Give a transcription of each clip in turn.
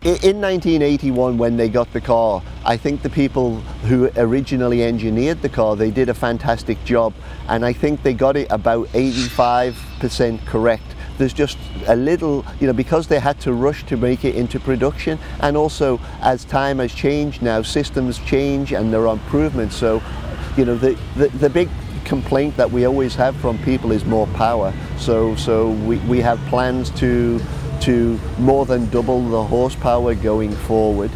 In 1981, when they got the car, I think the people who originally engineered the car, they did a fantastic job, and I think they got it about 85% correct. There's just a little, you know, because they had to rush to make it into production, and also as time has changed now, systems change and there are improvements. So, you know, the big complaint that we always have from people is more power. So we have plans to more than double the horsepower going forward.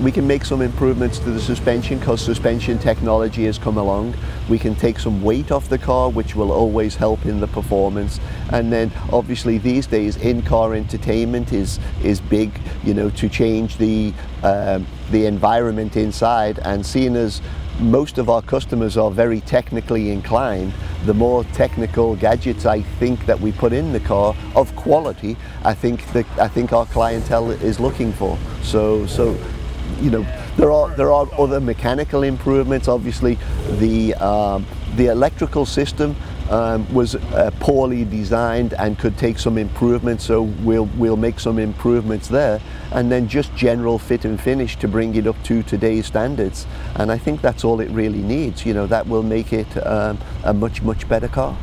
We can make some improvements to the suspension because suspension technology has come along. We can take some weight off the car, which will always help in the performance. And then obviously these days in-car entertainment is big, you know, to change the environment inside. And seeing as most of our customers are very technically inclined, the more technical gadgets I think that we put in the car of quality, I think our clientele is looking for. So you know, there are other mechanical improvements. Obviously the electrical system was poorly designed and could take some improvements, so we'll make some improvements there, and then just general fit and finish to bring it up to today's standards. And I think that's all it really needs. You know, that will make it a much better car.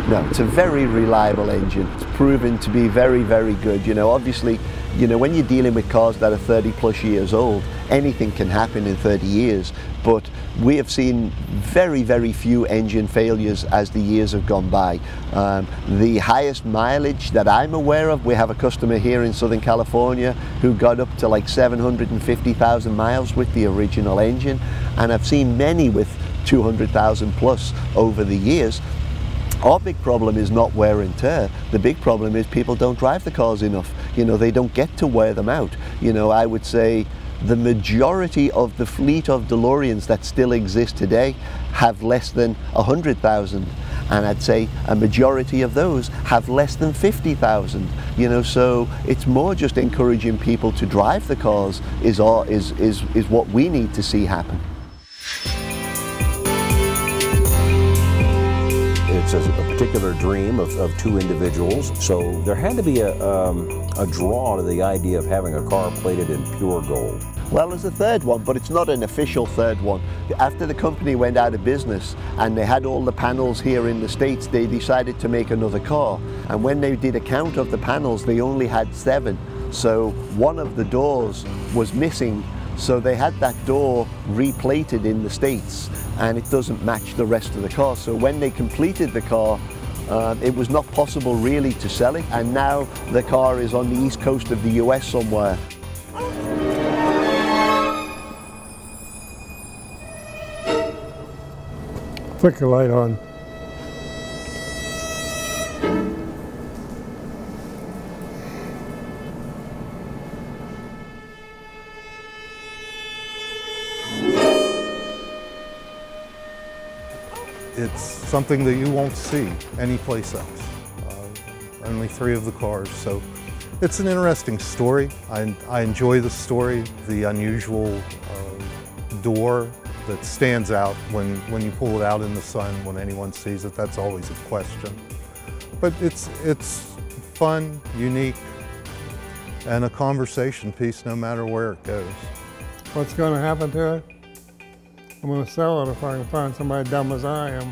No, it's a very reliable engine. It's proven to be very good. You know, obviously, you know, when you're dealing with cars that are 30+ years old, anything can happen in 30 years. But we have seen very few engine failures as the years have gone by. The highest mileage that I'm aware of, we have a customer here in Southern California who got up to like 750,000 miles with the original engine, and I've seen many with 200,000 plus over the years. Our big problem is not wear and tear. The big problem is people don't drive the cars enough. You know, they don't get to wear them out. You know, I would say the majority of the fleet of DeLoreans that still exist today have less than 100,000. And I'd say a majority of those have less than 50,000. You know, so it's more just encouraging people to drive the cars is what we need to see happen. It's a particular dream of two individuals, so there had to be a draw to the idea of having a car plated in pure gold. Well, there's a third one, but it's not an official third one. After the company went out of business and they had all the panels here in the States, they decided to make another car. And when they did a count of the panels, they only had 7. So one of the doors was missing. So they had that door replated in the States, and it doesn't match the rest of the car. So when they completed the car, it was not possible really to sell it, and now the car is on the east coast of the US somewhere. Flick the light on. It's something that you won't see anyplace else. Only 3 of the cars, so it's an interesting story. I enjoy the story, the unusual door that stands out when you pull it out in the sun, when anyone sees it. That's always a question. But it's fun, unique, and a conversation piece no matter where it goes. What's going to happen to it? I'm going to sell it if I can find somebody dumb as I am.